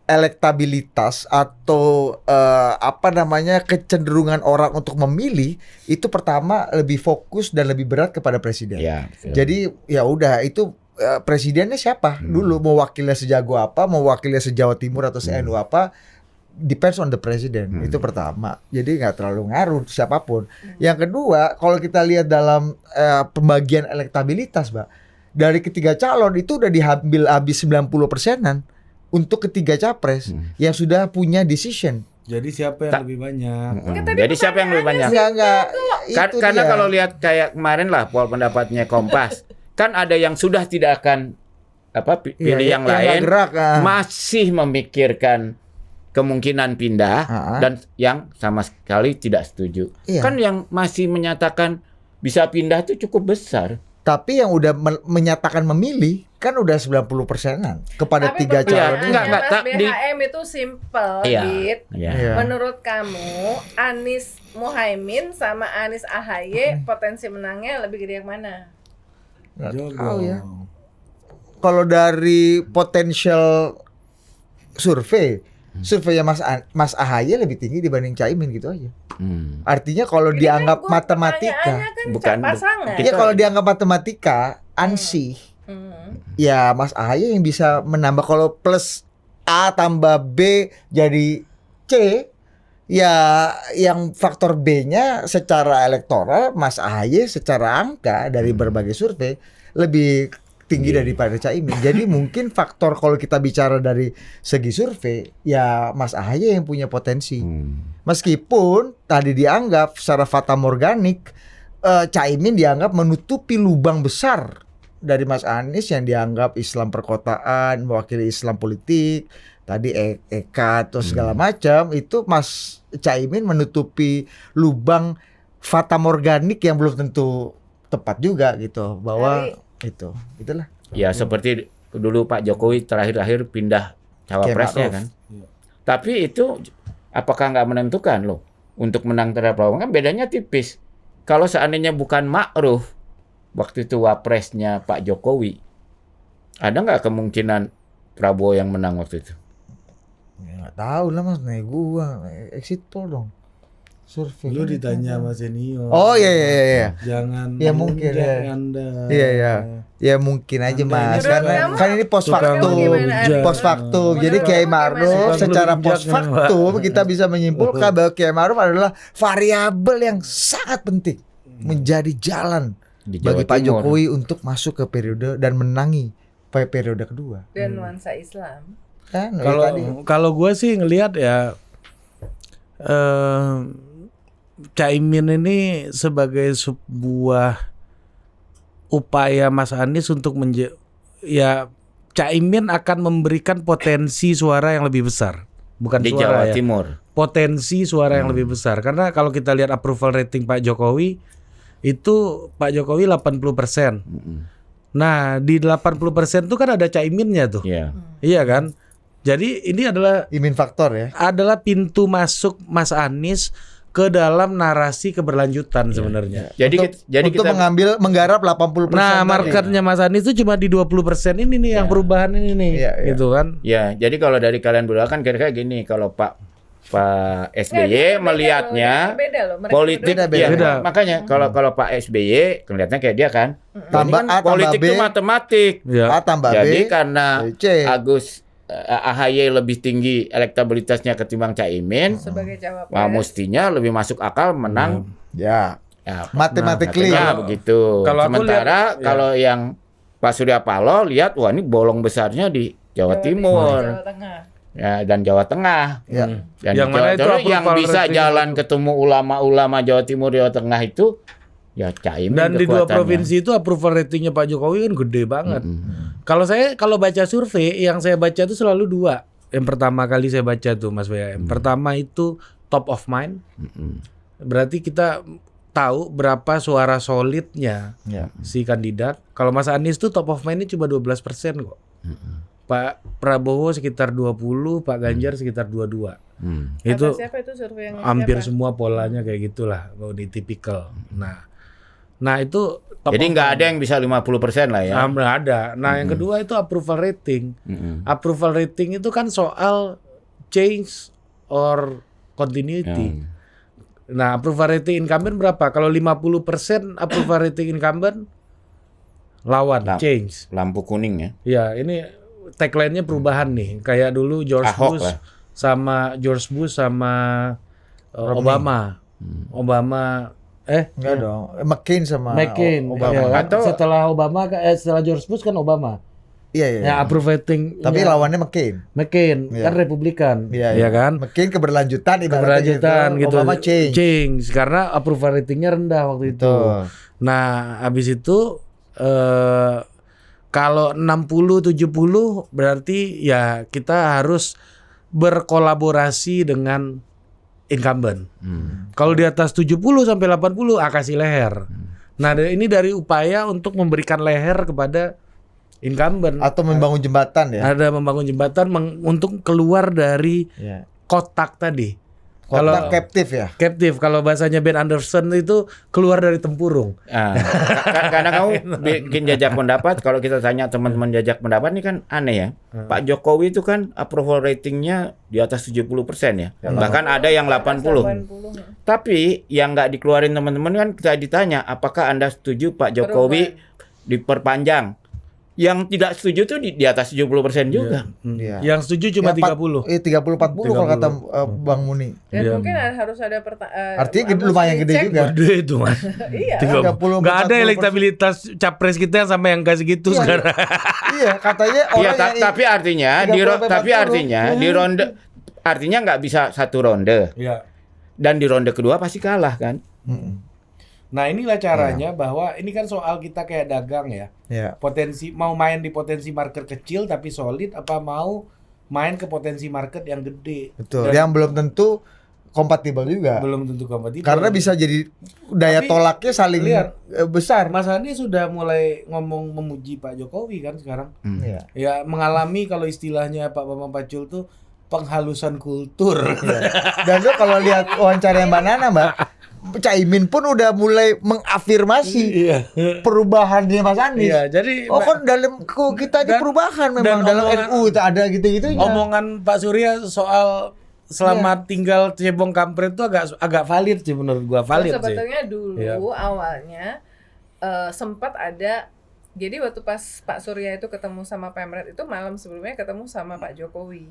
elektabilitas atau kecenderungan orang untuk memilih itu pertama lebih fokus dan lebih berat kepada presiden. Ya, betul. Jadi ya udah itu presidennya siapa dulu, mau wakilnya sejago apa, mau wakilnya sejawa timur atau se-NU apa, depends on the president. Itu pertama. Jadi nggak terlalu ngaruh siapapun. Yang kedua, kalau kita lihat dalam pembagian elektabilitas, Mbak, dari ketiga calon itu udah diambil habis 90%-an untuk ketiga capres yang sudah punya decision. Jadi siapa yang lebih banyak? Jadi siapa yang lebih banyak? Enggak. Karena kalau lihat kayak kemarin lah poll pendapatnya Kompas, kan ada yang sudah tidak akan pilih yang lain, nggak gerak, masih memikirkan kemungkinan pindah dan yang sama sekali tidak setuju. Iya. Kan yang masih menyatakan bisa pindah itu cukup besar. Tapi yang udah menyatakan memilih kan udah 90%-an kepada Tapi tiga calon ini. enggak, Mas di- BHM itu simple, Iya. Dit. Iya. Iya. Menurut kamu Anies Muhaimin sama Anies AHY potensi menangnya lebih gede yang mana? Nggak Jogo. tahu ya. Kalau dari potensial survei, surveinya Mas AHY lebih tinggi dibanding Caimin gitu aja. Artinya kalau Ini dianggap kan gua matematika, pertanyaannya kan Bukan, pasangan. ya kalau dianggap matematika ansih, ya Mas AHY yang bisa menambah. Kalau plus A tambah B jadi C, ya yang faktor B-nya secara elektoral Mas AHY secara angka dari berbagai survei lebih tinggi daripada Caimin. Jadi mungkin faktor kalau kita bicara dari segi survei, ya Mas AHY yang punya potensi. Meskipun tadi dianggap secara fatamorganik Caimin dianggap menutupi lubang besar dari Mas Anies yang dianggap Islam perkotaan, mewakili Islam politik, tadi Eka atau segala macam, itu Mas Caimin menutupi lubang fatamorganik yang belum tentu tepat juga gitu, bahwa itulah. Ya seperti dulu Pak Jokowi terakhir-akhir pindah cawapresnya Ma'ruf. kan. Tapi itu apakah nggak menentukan loh untuk menang terhadap Prabowo? Kan bedanya tipis. kalau seandainya bukan Ma'ruf waktu itu wapresnya Pak Jokowi, ada nggak kemungkinan Prabowo yang menang waktu itu? Ya, nggak tahu lah mas, nih gua exit poll dong. Survei. Lu ditanya sama senior. Oh iya. Jangan Ya, mungkin, menunjuk ya. Anda. Iya. Ya mungkin aja Anda mas, ini karena kamu- kan ini post tukang factum, gimana, Ari? post factum. Menurut Jadi kamu Kiai gimana? Ma'ruf Tukang secara lu post bijak, factum kita bisa menyimpulkan bahwa Kiai Ma'ruf adalah variabel yang sangat penting menjadi jalan Di Jawa bagi Pak Timur. Jokowi untuk masuk ke periode dan menangi periode kedua. Dan nuansa Islam. Kan ya Kalau tadi. kalau gue sih ngelihat ya Caimin ini sebagai sebuah upaya Mas Anies untuk ya Caimin akan memberikan potensi suara yang lebih besar, bukan Di suara Jawa ya. Timur. Potensi suara yang lebih besar karena kalau kita lihat approval rating Pak Jokowi itu Pak Jokowi 80%. Nah, di 80% itu kan ada Caiminnya tuh. Iya. Iya kan? Jadi ini adalah Imin faktor ya. pintu masuk Mas Anies ke dalam narasi keberlanjutan sebenarnya. Jadi untuk kita menggarap 80%. Nah, tadi. marketnya Mas Anies itu cuma di 20% ini nih yang perubahan ini nih, Iya, iya. gitu kan? ya, jadi kalau dari kalian berdua kan kira-kira gini, kalau Pak SBY melihatnya politik beda-beda. ya, Beda. makanya kalau Pak SBY kelihatannya kayak dia kan. Tambah Ini A, kan politik tambah B. itu matematik. Ya. A tambah Jadi B. karena C. Agus AHY lebih tinggi elektabilitasnya ketimbang Caimin, sebagai cawapres. mestinya lebih masuk akal menang. Ya. Ya, Matematically. katanya begitu. Kalau aku Sementara lihat, ya. kalau yang Pak Surya Paloh lihat, wah ini bolong besarnya di Jawa Timur. Jawa Tengah. Ya, dan Jawa Tengah. Ya. Dan Yang di mana Jawa itu Timur approval yang bisa rating jalan itu. ketemu ulama-ulama Jawa Timur, Jawa Tengah itu ya Caimin. Dan di dua kekuatannya. provinsi itu approval ratingnya Pak Jokowi kan gede banget. Kalau baca survei, yang saya baca itu selalu dua. Yang pertama kali saya baca tuh Mas BM. Pertama itu top of mind. Berarti kita tahu berapa suara solidnya Ya. si kandidat. Kalau Mas Anies tuh top of mind-nya cuma 12% kok. Pak Prabowo sekitar 20, Pak Ganjar sekitar 22. Itu Kata siapa itu survei yang hampir siapa? semua polanya kayak gitulah, kalau di tipikal. Nah itu top Jadi of nggak mind. ada yang bisa 50% lah ya. Nggak ada. Nah yang kedua itu approval rating. Approval rating itu kan soal change or continuity. Nah approval rating incumbent berapa? Kalau 50% approval rating incumbent lawan change. Lampu kuning ya. Ya ini tagline-nya perubahan nih. Kayak dulu George Ahok Bush lah. sama Obama. Obama Enggak dong. McCain sama McCain. Obama. Ya kan? Atau- setelah George Bush kan Obama. Iya. Ya approve rating. Tapi lawannya McCain. McCain Iya. kan Republikan. Iya, Ya kan? McCain keberlanjutan ibaratnya Keberlanjutan gitu. Obama change. karena approval ratingnya rendah waktu itu. Betul. Nah, habis itu kalau 60-70 berarti ya kita harus berkolaborasi dengan incumbent. Kalau di atas 70 sampai 80 kasih leher. Nah, ini dari upaya untuk memberikan leher kepada incumbent. Atau membangun jembatan ya. Ada membangun jembatan untuk keluar dari Iya. kotak tadi. Kotak captive ya. Captive, kalau bahasanya Ben Anderson itu keluar dari tempurung. Nah, karena kamu bikin jajak pendapat, kalau kita tanya teman-teman jajak pendapat ini kan aneh ya. Pak Jokowi itu kan approval ratingnya di atas 70% ya. Bahkan ada yang 80. 80. Tapi yang nggak dikeluarin teman-teman kan kita ditanya, apakah Anda setuju Pak Jokowi diperpanjang? Yang tidak setuju tuh di atas 70% juga. Iya. Yang setuju cuma 30. 30-40 kalau kata Bang Muni. Dan Iya. mungkin harus ada Artinya lumayan gede juga. Gede itu Mas. Iya. 30. Nggak ada 40%. elektabilitas capres kita yang sampai yang kayak segitu Iya. sekarang. Iya, katanya Iya, orang yang tapi artinya 30-40. di ronde artinya nggak bisa satu ronde. Iya. Dan di ronde kedua pasti kalah kan. Nah, inilah caranya bahwa ini kan soal kita kayak dagang ya. Iya. Potensi mau main di potensi market kecil tapi solid apa mau main ke potensi market yang gede. Betul. Dan Yang belum tentu kompatibel juga. belum tentu kompatibel. Karena bisa jadi daya Tapi, tolaknya saling lihat. besar. Mas Anies sudah mulai ngomong memuji Pak Jokowi kan sekarang. Iya. Ya mengalami kalau istilahnya Pak Bambang Pacul tuh penghalusan kultur. Dan lo kalau lihat wawancara Mbak Nana, Mbak, Caimin pun udah mulai mengafirmasi Iya. perubahannya Mas Anies. Iya, jadi Oh kan dalam kita di Dan- perubahan dan memang dalam omongan- NU itu ada gitu-gitu. omongan Pak Surya soal selamat tinggal cebong kampret itu agak valid sih menurut gua, valid sih. Sebetulnya dulu Iya. awalnya sempat ada, jadi waktu pas Pak Surya itu ketemu sama Pemret itu malam sebelumnya ketemu sama Pak Jokowi.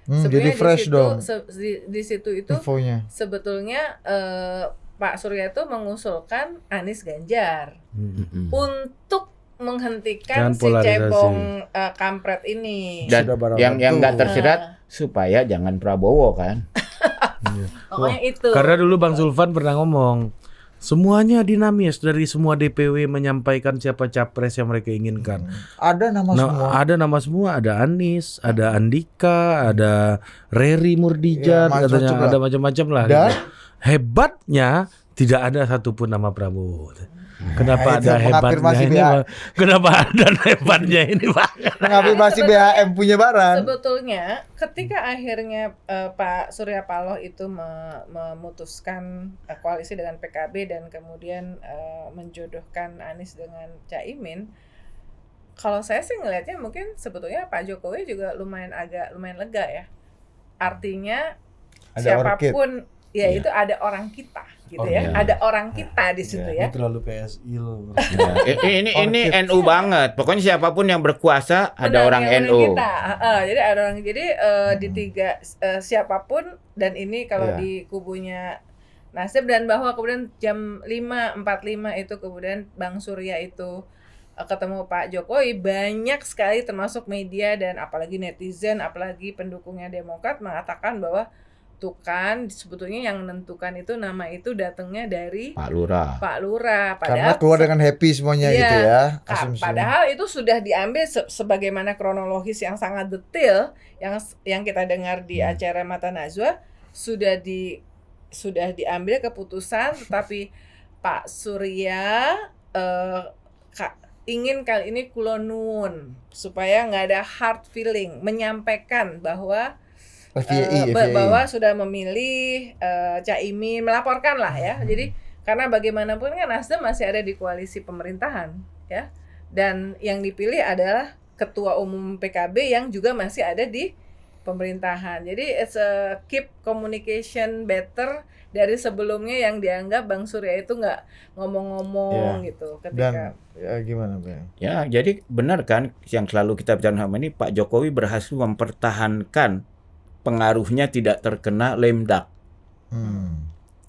Jadi Sebenarnya fresh dong di situ itu infonya. sebetulnya Pak Surya itu mengusulkan Anies Ganjar untuk menghentikan Dan si polarisasi. cebong kampret ini. Dan Sudah barang yang tentu. nggak tersirat supaya jangan Prabowo kan. Pokoknya itu. Karena dulu Bang Zulfan pernah ngomong, semuanya dinamis, dari semua DPW menyampaikan siapa capres yang mereka inginkan. Ada nama semua. Ada nama semua, ada Anies, ada Andika, ada Reri Murdijan, Ya, macam-macam katanya lah. ada macam-macam lah. Dan? gitu. Hebatnya tidak ada satupun nama Prabowo. Kenapa itu ada mengafirmasi hebatnya ini? BA. Bang? Kenapa ada hebatnya ini, Bang? Mengafirmasi BHM punya barang. Sebetulnya ketika akhirnya Pak Surya Paloh itu memutuskan koalisi dengan PKB dan kemudian menjodohkan Anies dengan Caimin, kalau saya sih ngelihatnya mungkin sebetulnya Pak Jokowi juga lumayan lega ya. Artinya Ada siapapun ya itu ada orang kita gitu ya. iya. Ada orang kita di situ ya. Terlalu PSI loh. Ini NU banget. Pokoknya siapapun yang berkuasa ada Benar, orang yang NU. Kita. Jadi ada orang, jadi di tiga siapapun, dan ini kalau Iya. di kubunya Nasdem, dan bahwa kemudian jam 5.45 itu kemudian Bang Surya itu ketemu Pak Jokowi, banyak sekali termasuk media dan apalagi netizen, apalagi pendukungnya Demokrat mengatakan bahwa tuh kan sebetulnya yang menentukan itu nama itu datangnya dari Pak Lurah. Pak Lurah. Karena keluar dengan happy semuanya Iya. gitu ya. Padahal itu sudah diambil sebagaimana kronologis yang sangat detail yang kita dengar di acara Mata Najwa, sudah diambil keputusan, tetapi Pak Surya ingin kali ini kulon nuwun supaya nggak ada hard feeling, menyampaikan bahwa FYI. bahwa sudah memilih Caimin, melaporkan lah ya. Jadi karena bagaimanapun kan Nasdem masih ada di koalisi pemerintahan ya, dan yang dipilih adalah ketua umum PKB yang juga masih ada di pemerintahan. Jadi it's a keep communication better dari sebelumnya yang dianggap Bang Surya itu nggak ngomong-ngomong gitu ketika. Dan ya gimana Bang? Ya, jadi benar kan yang selalu kita bicara sama ini, Pak Jokowi berhasil mempertahankan pengaruhnya tidak terkena lame duck.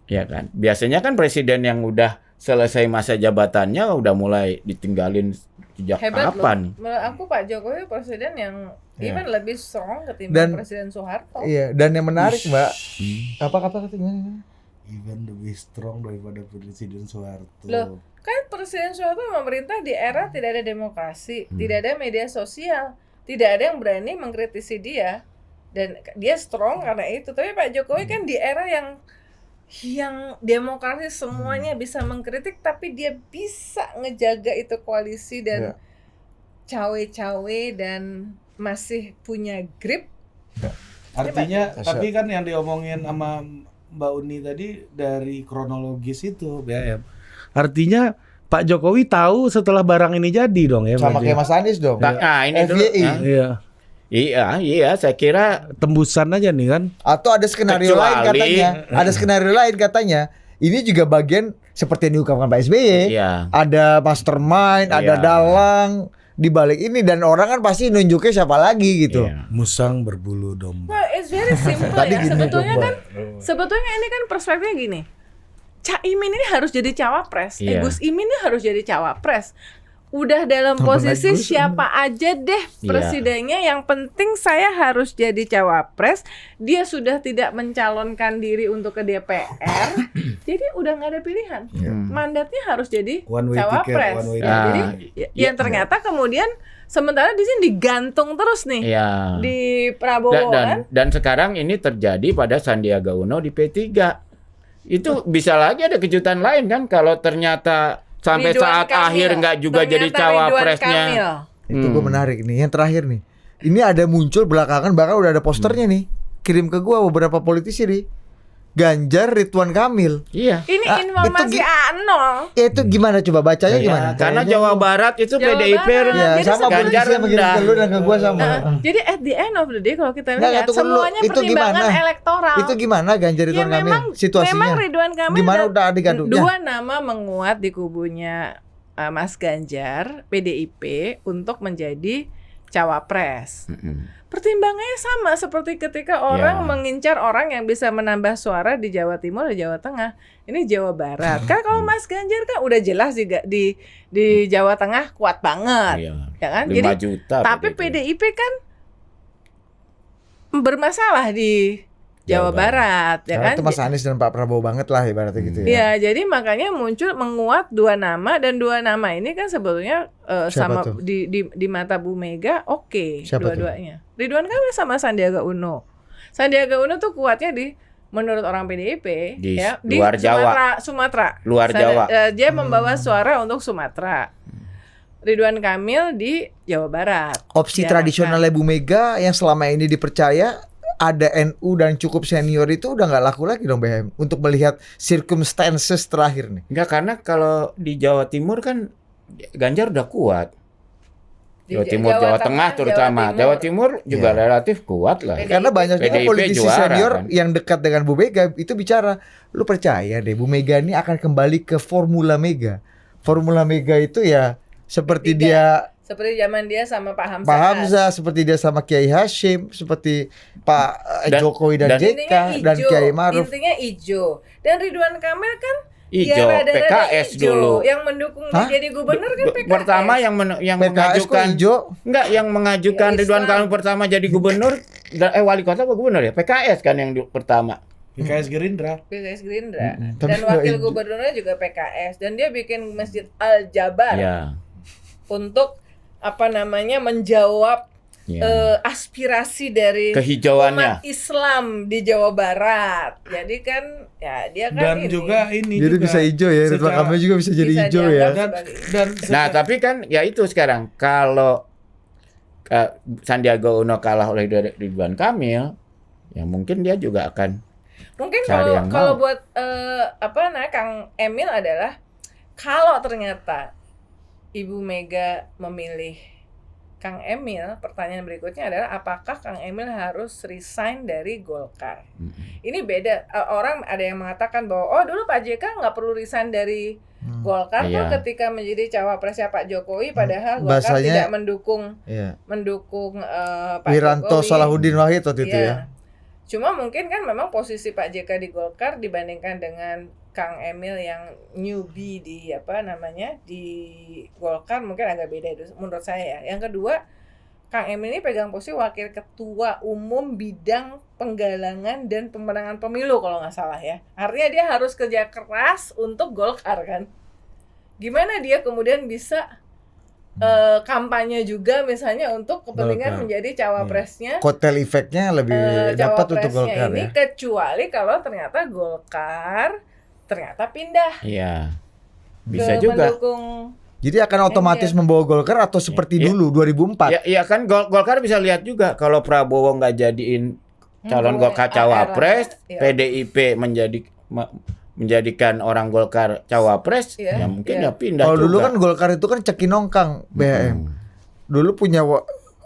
Ya kan? Biasanya kan presiden yang udah selesai masa jabatannya udah mulai ditinggalin sejak Hebat kapan? loh. Menurut aku Pak Jokowi presiden yang even lebih strong Dan- ketimbang Presiden Soeharto. Iya, dan yang menarik Mbak, apa katanya? Even lebih strong daripada Presiden Soeharto. Loh, kan Presiden Soeharto memerintah di era tidak ada demokrasi, tidak ada media sosial, tidak ada yang berani mengkritisi dia, dan dia strong karena itu. Tapi Pak Jokowi kan di era yang demokrasi semuanya bisa mengkritik, tapi dia bisa ngejaga itu koalisi dan cawe-cawe dan masih punya grip. Artinya, Iya, tapi kan yang diomongin sama Mbak Uni tadi dari kronologis itu BM. Artinya Pak Jokowi tahu setelah barang ini jadi dong ya. Sama berarti. kayak Mas Anies dong. Nah, ini dulu. FYI. Nah, Iya, iya, saya kira tembusan aja nih kan. Atau ada skenario lain katanya. Ada skenario lain katanya. Ini juga bagian seperti yang diungkapkan Pak SBY. iya. Ada mastermind, ada Iya. dalang di balik ini, dan orang kan pasti nunjuknya siapa lagi gitu. Iya. Musang berbulu domba. Well, it's very simple Tadi ya. gini Sebetulnya dong, kan, sebetulnya ini kan perspektifnya gini. Caimin ini harus jadi cawapres, Iya. Gus Imin ini harus jadi cawapres. Udah dalam posisi Gus siapa aja deh presidennya, yang penting saya harus jadi cawapres. Dia sudah tidak mencalonkan diri untuk ke DPR, jadi udah nggak ada pilihan. Mandatnya harus jadi One way cawapres. ticket, one way Ya, ticket. jadi Ah, yang ternyata kemudian sementara di sini digantung terus nih Iya. di Prabowo kan. Dan sekarang ini terjadi pada Sandiaga Uno di P3. Itu bisa lagi ada kejutan lain kan kalau ternyata sampai Ridwan saat Kamil. akhir nggak juga Ternyata jadi Ridwan cawapresnya. Kamil. Itu gue menarik nih. Yang terakhir nih. Ini ada muncul belakangan, bahkan udah ada posternya nih. Kirim ke gua beberapa politisi nih. Ganjar, Ridwan Kamil. Iya. Ini Ah, informasi itu A0. Itu gimana coba bacanya Ya, gimana? karena Kayaknya- Jawa Barat itu Jawa PDIP Barat. ya Jadi sama Ganjar Ganjar mengirim ke lu dan ke gua sama. Jadi at the end of the day kalau kita Nggak, lihat tunggu dulu. semuanya Itu pertimbangan gimana? elektoral. Itu gimana Ganjar, Ridwan Kamil memang situasinya? Ridwan Kamil Gimana dan udah adik-aduknya? dua nama menguat di kubunya Mas Ganjar PDIP untuk menjadi cawapres. Pertimbangannya sama seperti ketika orang Ya. mengincar orang yang bisa menambah suara di Jawa Timur dan Jawa Tengah. Ini Jawa Barat. Kan kalau Mas Ganjar kan udah jelas di Jawa Tengah kuat banget. Iya. Ya kan? 5 Jadi juta. tapi PDIP kan bermasalah di Jawa Jawa Barat, ya Karena kan? itu Mas Anies dan Pak Prabowo banget lah ibaratnya gitu ya. Ya, jadi makanya menguat dua nama dan dua nama ini kan sebetulnya Siapa sama tuh? di mata Bu Mega oke Siapa tuh? dua-duanya. Ridwan Kamil sama Sandiaga Uno. Sandiaga Uno tuh kuatnya menurut orang PDIP Di ya luar Jawa. Sumatera. Luar Jawa. Dia membawa suara untuk Sumatera. Ridwan Kamil di Jawa Barat. Opsi Ya, tradisionalnya Bu Mega yang selama ini dipercaya ada NU dan cukup senior itu udah nggak laku lagi dong BM untuk melihat circumstances terakhir nih. Enggak, karena kalau di Jawa Timur kan Ganjar udah kuat. Di Jawa Timur, Jawa Tengah terutama. Jawa Timur juga Iya. relatif kuat lah. PDIP. Karena banyak juga PDIP politisi juara, senior kan? yang dekat dengan Bu Mega itu bicara, lu percaya deh Bu Mega ini akan kembali ke formula Mega. Formula Mega itu ya seperti Tiga. dia Seperti zaman dia sama Pak Hamzah. Pak Hamzah, seperti dia sama Kiai Hashim, seperti Pak Jokowi dan JK dan Kiai Maruf. Intinya ijo. Dan Ridwan Kamil kan Ijo, ya rada-rada PKS ijo. dulu. Yang mendukung dia Hah? jadi gubernur kan PKS. Pertama yang PKS kok mengajukan hijau? enggak, yang mengajukan Ya, Ridwan Islam. Kamil pertama jadi gubernur wali kota apa gubernur ya? PKS kan yang pertama. PKS Gerindra. PKS Gerindra. Tapi Dan nggak wakil ijo. gubernurnya juga PKS. Dan dia bikin Masjid Al-Jabar Ya. untuk menjawab Ya. aspirasi dari Kehijauannya. umat Islam di Jawa Barat. Jadi kan ya dia kan Dan ini juga ini Jadi juga bisa hijau ya, Ridwan secara- Kamil juga bisa jadi bisa hijau dianggap ya. dan sebagai- Nah, tapi kan ya itu sekarang kalau Sandiaga Uno kalah oleh Ridwan Kamil, ya mungkin dia juga akan Mungkin cari yang kalau mau. buat Kang Emil adalah kalau ternyata Ibu Mega memilih Kang Emil, pertanyaan berikutnya adalah apakah Kang Emil harus resign dari Golkar? Ini beda. Orang ada yang mengatakan bahwa dulu Pak JK nggak perlu resign dari Golkar tuh Iya. ketika menjadi cawapresnya Pak Jokowi, padahal Golkar Bahasanya- tidak mendukung Iya. Pak Wiranto Jokowi. Salahuddin Wahid waktu itu Iya. ya. Cuma mungkin kan memang posisi Pak JK di Golkar dibandingkan dengan Kang Emil yang newbie di di Golkar mungkin agak beda itu menurut saya ya. Yang kedua, Kang Emil ini pegang posisi wakil ketua umum bidang penggalangan dan pemenangan pemilu kalau nggak salah ya. Artinya dia harus kerja keras untuk Golkar kan. Gimana dia kemudian bisa kampanye juga misalnya untuk kepentingan Golkar. menjadi cawapresnya Kotel efeknya lebih dapat untuk cawapresnya Golkar ini, ya. kecuali kalau ternyata Golkar ternyata pindah Iya. Bisa ke juga. mendukung. Jadi akan otomatis membawa Golkar atau seperti Iya. dulu 2004. Ya, iya kan Golkar bisa lihat juga kalau Prabowo nggak jadiin calon Golkar cawapres, Iya. PDIP menjadikan orang Golkar cawapres, Iya, ya mungkin iya. ya pindah Kalau juga. dulu kan Golkar itu kan cekinongkang BM. Dulu punya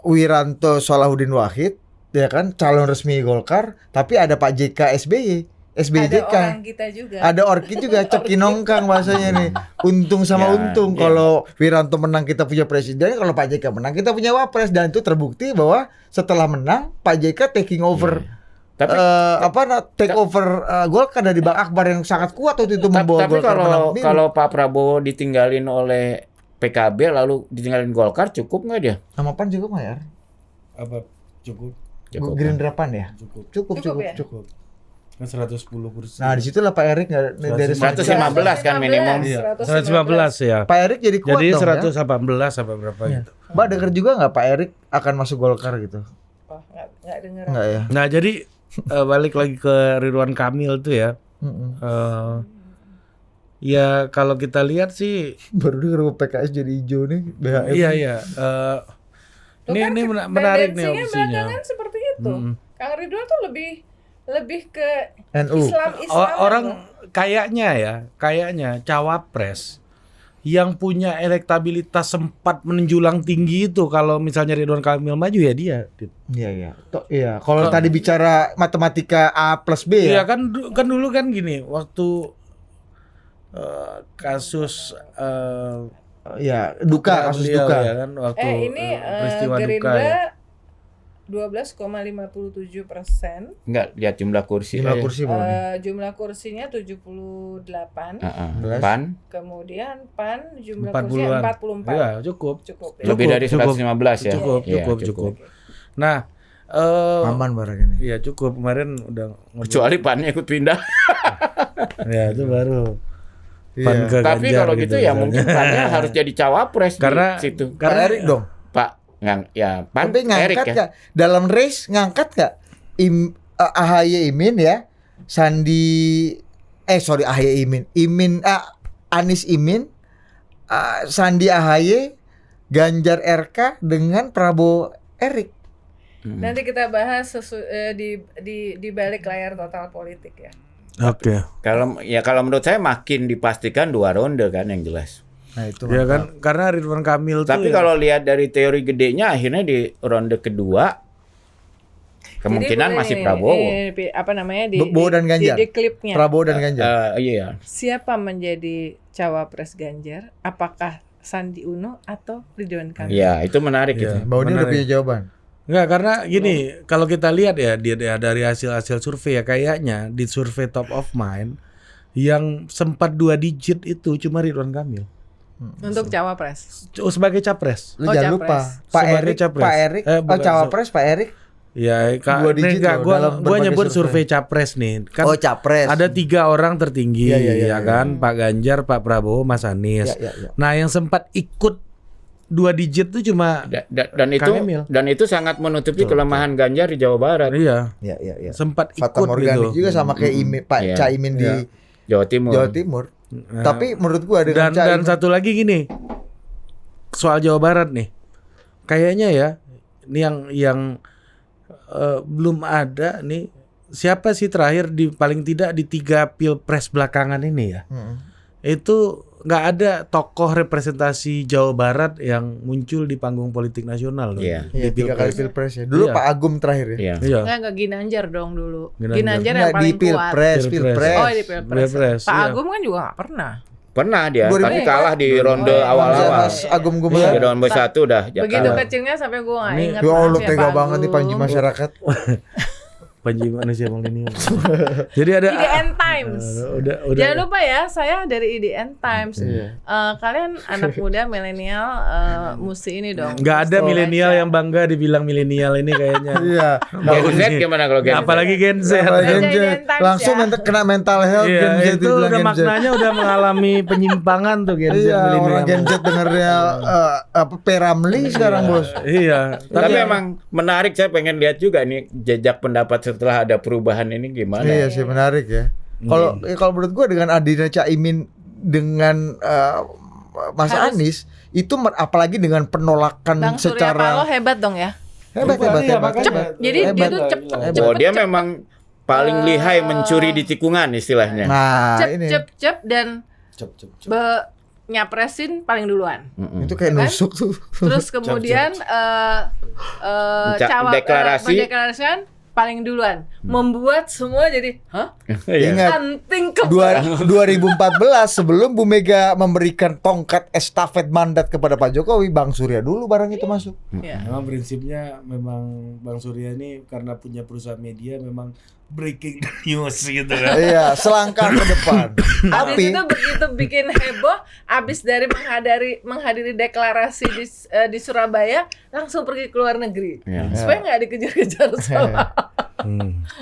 Wiranto Salahuddin Wahid, ya kan calon resmi Golkar, tapi ada Pak JK SBY, Ada SBJK. orang kita juga. Ada orki juga cekinongkang bahasanya nih. Untung sama Ya, untung. ya. Kalau Wiranto menang kita punya presiden, kalau Pak JK menang kita punya wapres, dan itu terbukti bahwa setelah menang Pak JK taking over Tapi take over Golkar dari Bang Akbar yang sangat kuat waktu itu membawa tapi Golkar menang pemilu. kalau Pak Prabowo ditinggalin oleh PKB lalu ditinggalin Golkar cukup nggak dia? sama PAN juga mah ya. Apa cukup? Cukup. Gerindra PAN ya. Cukup. Cukup ya? Cukup. Kan 110 kursi. Nah, disitulah Pak Erik nggak dari 115 kan minimum. Iya, 115 ya. Pak Erik jadi kuat Jadi dong 118 apa berapa ya. gitu. Mbak denger juga nggak Pak Erik akan masuk Golkar gitu? Oh, nggak dengar. Enggak ya? Nah, jadi balik lagi ke Ridwan Kamil tuh ya. Mm-mm. Ya kalau kita lihat sih Baru denger PKS jadi hijau nih BHM. iya. Tuh Ini kan menarik nih tendensinya opsinya. belakangan seperti itu. Mm. Kang Ridwan tuh lebih lebih ke NU. Islam Orang kayaknya cawapres yang punya elektabilitas sempat menjulang tinggi itu kalau misalnya Ridwan Kamil maju ya dia. Iya. Iya. Kalau tadi bicara matematika A plus B Iya ya. kan dulu kan gini waktu kasus Duka, kasus beliau duka. ya kan waktu ini peristiwa duka ya. Gerindra 12,57%. Enggak, lihat jumlah kursi. Jumlah aja. kursi berapa nih? Jumlah kursinya 78. PAN Kemudian PAN jumlah 40-an. kursinya 44. Iya, cukup. Cukup ya. lebih dari cukup. 115 ya. Cukup. Nah, Aman barang ini. iya cukup kemarin udah Kecuali PAN ikut pindah. ya itu baru PAN Iya. ke Tapi Ganjar kalau gitu ya misalnya. mungkin PAN-nya harus jadi cawapres Karena- di situ. Pak Erik dong. Pak PAN Tapi ngangkat Erik ya. nggak dalam race ngangkat nggak AHY Imin ya, AHY Imin Anies Imin, Sandi AHY, Ganjar RK dengan Prabowo Erik. Nanti kita bahas di balik layar total politik ya. Oke. Kalau menurut saya makin dipastikan 2 ronde kan yang jelas. Nah itu Ya kan karena Ridwan Kamil tuh Tapi ya- kalau lihat dari teori gedenya akhirnya di ronde kedua kemungkinan Jadi masih boleh Prabowo. ini, apa namanya Prabowo dan Ganjar. di klipnya. Prabowo dan Ganjar. Iya. Siapa menjadi cawapres Ganjar? Apakah Sandi Uno atau Ridwan Kamil? Iya, itu menarik Iya. itu. Bahwa dia udah Menarik. punya jawaban. Enggak, karena gini, kalau kita lihat ya dari hasil survei ya kayaknya di survei top of mind yang sempat 2 digit itu cuma Ridwan Kamil. Untuk cawapres. Sebagai capres. Lu Oh, jangan capres. lupa Pak Sebagai Erik, capres. Pak Erik, Bukan, cawapres Pak Erik. Ya, Dua digit loh dalam gua berbagai nyebut survei. survei capres nih. Kan capres. ada 3 orang tertinggi Iya, ya kan, Pak Ganjar, Pak Prabowo, Mas Anies. Ya. Nah, yang sempat ikut 2 digit tuh cuma Dan itu Kang Emil. sangat menutupi kelemahan Ganjar di Jawa Barat, iya, Ya. sempat Fata ikut Morgana gitu. juga sama kayak Pak Iya. Caimin di Iya. Jawa Timur. Jawa Timur. Nah, Tapi menurut gua dengan dan Caimin satu lagi gini, soal Jawa Barat nih, kayaknya ya ini yang belum ada nih, siapa sih terakhir paling tidak di 3 pilpres belakangan ini ya, itu nggak ada tokoh representasi Jawa Barat yang muncul di panggung politik nasional loh. Iya. Iya, 3 kali pilpres ya. Dulu Iya. Pak Agum terakhir ya. Iya. Iya. Enggak Ginanjar dong dulu. Ginanjar. Ginanjar yang Nggak, di paling kuat. pilpres. Oh, di pilpres. Pilpres, Pak iya. Agum kan juga nggak pernah. Pernah dia, 2000. tapi kalah di ronde Oh, iya. awal-awal. Mas Agum Di Gumelar. ronde 1 udah Begitu kalah. kecilnya sampai gue nggak Ini- ingat. Ya Allah maaf ya, tega Pak banget nih Panji Agum. masyarakat. Panji manusia milenial. Jadi ada IDN Times. udah Jangan lupa ya, saya dari IDN Times. Iya. Kalian anak muda milenial mesti ini dong. nggak ada mesti milenial baca. yang bangga dibilang milenial ini kayaknya. Iya. Gen Z gimana kalau Gen Z? Apalagi Gen Z. Apa, Gen Z? IDN Times Langsung ya. kena mental health Iya, Gen Z itu dibilang udah Gen Z. maknanya udah mengalami penyimpangan tuh Gen Z Iya, orang milenial. Gen Z dengernya Peramli sekarang bos. Iya, Tapi emang menarik, saya pengen lihat juga nih jejak pendapat setelah ada perubahan ini gimana. Iya sih menarik ya. Kalau menurut gua dengan hadirnya Caimin dengan Mas Harus- Anies itu apalagi dengan penolakan Bang Surya Paloh secara hebat dong ya. hebat. Iya, makanya. Jadi dia Hebat. tuh cepet Oh, dia memang paling lihai mencuri di tikungan istilahnya. Nah ini cep dan nyapresin paling duluan. itu kayak Kan? nusuk tuh. Terus kemudian Deklarasi. mendeklarasikan paling duluan, membuat semua jadi, hah? Iya. Ingat Anting ke 2014 sebelum Bu Mega memberikan tongkat estafet mandat kepada Pak Jokowi, Bang Surya dulu barang itu masuk. Ya. Memang prinsipnya memang Bang Surya ini karena punya perusahaan media memang breaking the news gitu kan. Iya, selangkah ke depan. Abis Tapi itu begitu bikin heboh, abis dari menghadiri deklarasi di Surabaya, langsung pergi ke luar negeri, Iya. supaya nggak dikejar-kejar sama.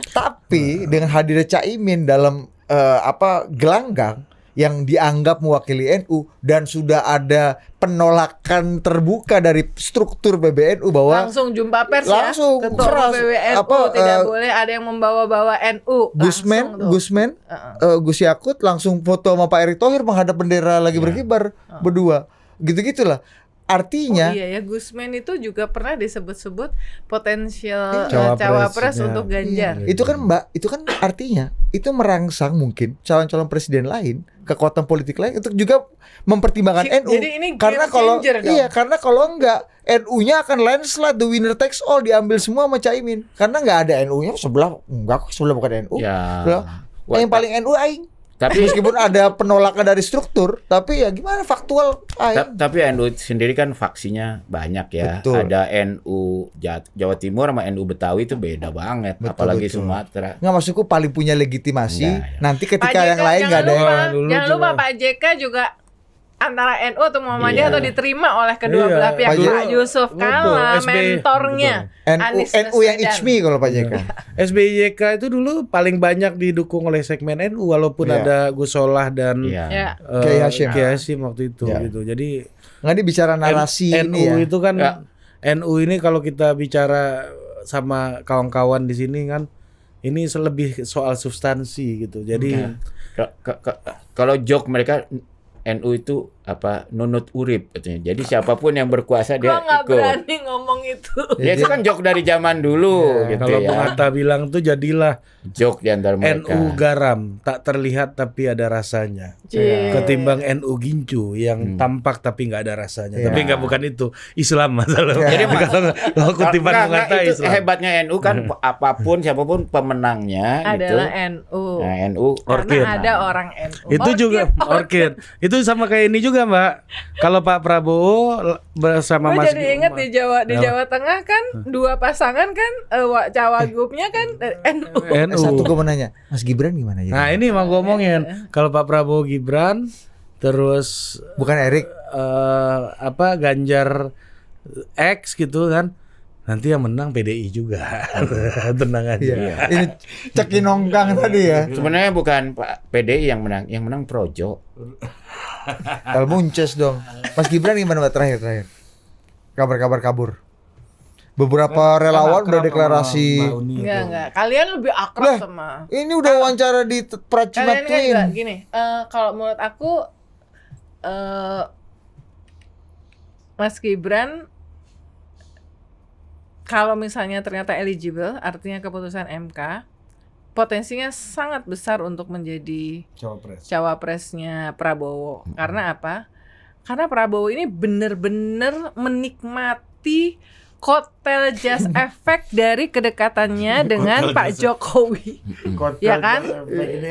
Tapi dengan hadirnya Caimin dalam gelanggang yang dianggap mewakili NU dan sudah ada penolakan terbuka dari struktur PBNU bahwa Langsung jumpa pers Langsung, ya, ketua keras. PBNU tidak boleh ada yang membawa-bawa NU. Langsung tuh. Gusmen Gus Yakut langsung foto sama Pak Erick Thohir menghadap bendera lagi berkibar berdua. Gitu-gitulah. artinya Oh iya ya, Gusman itu juga pernah disebut-sebut potensial Cawapres, cawapres ya. untuk Ganjar. Itu kan Mbak, itu kan artinya itu merangsang mungkin calon-calon presiden lain, kekuatan politik lain untuk juga mempertimbangkan NU. Jadi ini Karena game kalau changer dong. iya, karena kalau enggak NU-nya akan landslide, the winner takes all, diambil semua sama Caimin. Karena enggak ada NU-nya sebelah, enggak kok sebelah bukan NU. Ya. Sebelah. Yang paling NU aing. Tapi Meskipun ada penolakan dari struktur, tapi ya gimana faktual aing. tapi NU sendiri kan faksinya banyak ya. Betul. Ada NU Jawa Timur sama NU Betawi itu beda banget, Betul, apalagi betul. Sumatera. Nggak, maksudku paling punya legitimasi. Enggak, ya. Nanti Pak ketika JK, yang lain nggak ada. jangan lupa, dulu jangan lupa juga. Pak JK juga antara NU atau Muhammadiyah Iya. atau diterima oleh kedua Iya. belah pihak. Pak Pak Yusuf Betul, Kalla, SBY. mentornya Anies NU yang Baswedan. it's me kalau Pak JK. SBYK itu dulu paling banyak didukung oleh segmen NU walaupun Iya. ada Gus Solah dan Iya. Ya. Kiai Hasyim. Kiai Hasyim waktu itu Ya. gitu. Jadi Nggak dibicara narasi NU ini ya. itu kan Ya. NU ini kalau kita bicara sama kawan-kawan di sini kan ini lebih soal substansi gitu. Jadi Kalau joke mereka NU itu apa nunut urip katanya. Jadi siapapun yang berkuasa dia Gua nggak ikut. berani ngomong itu. Ya itu kan joke dari zaman dulu Ya, gitu kalau ya. Bung Hatta bilang tuh jadilah Joke di antara mereka. NU garam tak terlihat tapi ada rasanya. Cie. Ketimbang NU gincu yang tampak tapi nggak ada rasanya. Ya. Tapi nggak bukan itu Islam masalah. Ya. Jadi kalau kutipan Nggak, Bung Hatta itu Islam. hebatnya NU kan apapun siapapun pemenangnya Adalah gitu. NU. Nah, NU Orchid. Karena ada orang NU. Itu juga orchid. Itu sama kayak ini juga, Mbak. Kalau Pak Prabowo bersama Gue Mas jadi ingat di Jawa Tengah kan dua pasangan kan cawagupnya kan NU. NU. Satu gue mau nanya, Mas Gibran gimana ya? Nah, ini mau ngomongin kalau Pak Prabowo Gibran terus Bukan Erik. apa Ganjar X gitu kan. Nanti yang menang PDI juga. Tenang aja. Iya. Ini cekinongkang tadi ya. sebenarnya bukan Pak PDI yang menang Projo. Kalau Munces dong. Mas Gibran gimana Mbak terakhir? Kabar-kabar kabur. Beberapa relawan udah deklarasi. Enggak. Kalian lebih akrab Lah, sama. Ini udah wawancara di Pracima Kalian kan juga Twin. gini. Kalau menurut aku Mas Gibran kalau misalnya ternyata eligible, artinya keputusan MK, potensinya sangat besar untuk menjadi cawapresnya Prabowo. Karena apa? Karena Prabowo ini benar-benar menikmati kotel jas efek dari kedekatannya dengan Pak Jokowi. Ya kan?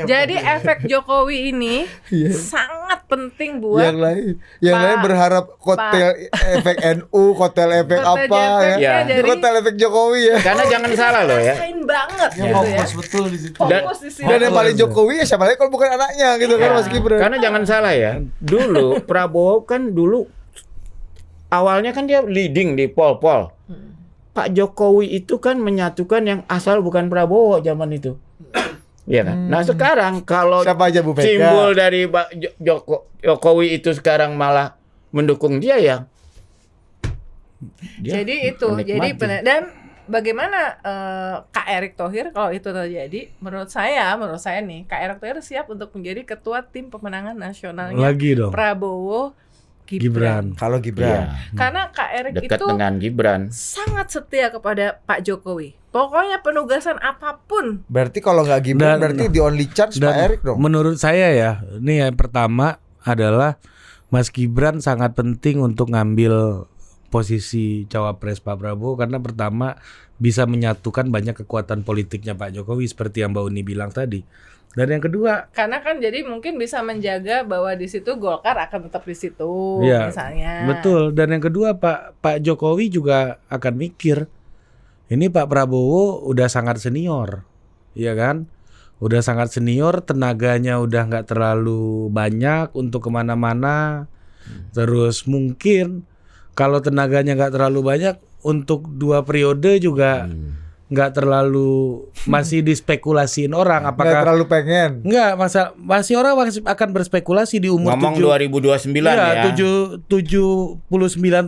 Jadi efek Jokowi ini sangat penting buat Yang lain berharap kotel efek NU, kotel efek Kotel apa efeknya ya. dari- Kotel efek Jokowi ya. Karena jangan salah loh ya. rasain banget gitu ya. betul di situ. Fokus di sini. Dan yang paling Jokowi ya siapa lagi kalau bukan anaknya gitu kan Mas Gibran. Karena jangan salah ya. Dulu Prabowo kan dulu awalnya kan dia leading di poll. Pak Jokowi itu kan menyatukan yang asal bukan Prabowo zaman itu. Iya kan? Nah, sekarang kalau Siapa aja Bu Mega? simbol dari Pak Jokowi itu sekarang malah mendukung dia ya. Dia Jadi itu, menikmati. dan bagaimana Kak Erick Thohir kalau itu terjadi? Menurut saya nih, Kak Erick Thohir siap untuk menjadi ketua tim pemenangan nasionalnya Lagi dong. Prabowo Gibran. Gibran. Kalau Gibran. Iya, Karena Kak Erick dekat itu dengan Gibran. sangat setia kepada Pak Jokowi. Pokoknya penugasan apapun. Berarti kalau nggak Gibran Dan- berarti the only chance Pak Erik dong. Menurut saya ya, ini yang pertama adalah Mas Gibran sangat penting untuk ngambil posisi cawapres Pak Prabowo karena pertama bisa menyatukan banyak kekuatan politiknya Pak Jokowi seperti yang Mbak Uni bilang tadi. Dan yang kedua, Karena kan jadi mungkin bisa menjaga bahwa di situ Golkar akan tetap di situ Iya, misalnya. betul. Dan yang kedua Pak Jokowi juga akan mikir, ini Pak Prabowo udah sangat senior, ya kan? Udah sangat senior, tenaganya udah nggak terlalu banyak untuk kemana-mana. Terus mungkin kalau tenaganya nggak terlalu banyak untuk 2 periode juga nggak terlalu masih dispekulasiin orang Nggak apakah terlalu pengen. nggak masih orang masih akan berspekulasi di umur Ngomong 7 2029 iya, ya. 79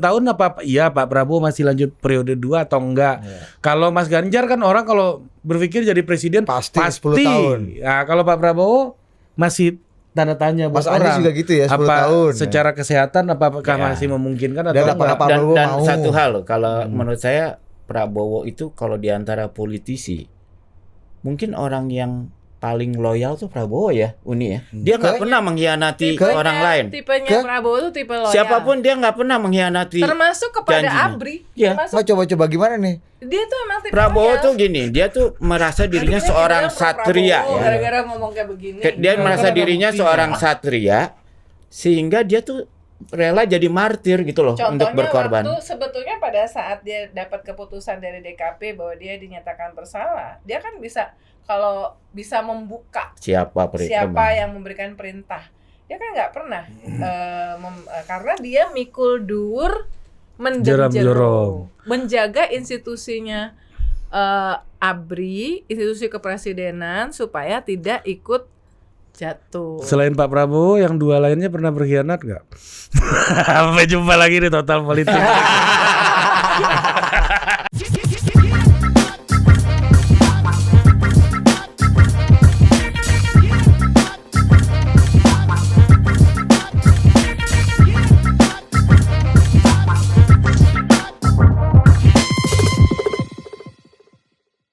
tahun apa iya Pak Prabowo masih lanjut periode 2 atau enggak. Kalau Mas Ganjar kan orang kalau berpikir jadi presiden Pasti 10 tahun. Nah, kalau Pak Prabowo masih tanda tanya buat Mas Anies orang. juga gitu ya, 10 apa tahun. secara kesehatan apakah Ya. masih memungkinkan atau Dan enggak? Pak Dan Prabowo mau. satu hal loh, kalau menurut saya Prabowo itu kalau diantara politisi mungkin orang yang paling loyal tuh Prabowo ya, Uni ya. Dia nggak pernah mengkhianati orang lain. Tipenya Prabowo tuh tipe loyal. Siapapun dia nggak pernah mengkhianati. termasuk kepada janjinya. ABRI. Iya. Termasuk Nah, coba-coba gimana nih? dia tuh emang tipe Prabowo loyal. tuh gini, dia tuh merasa dirinya Nanti kita seorang bilang satria Prabowo ya. Gara-gara ngomong kayak begini. Dia merasa dirinya seorang satria sehingga dia tuh rela jadi martir gitu loh untuk Contohnya berkorban. waktu sebetulnya pada saat dia dapat keputusan dari DKP bahwa dia dinyatakan bersalah, dia kan bisa kalau bisa membuka Siapa siapa yang memberikan perintah. Dia kan nggak pernah karena dia mikul dur Jeram-jerom. mendem menjaga institusinya ABRI, institusi kepresidenan supaya tidak ikut jatuh. Selain Pak Prabowo, yang dua lainnya pernah berkhianat nggak? Sampai jumpa lagi di Total Politik.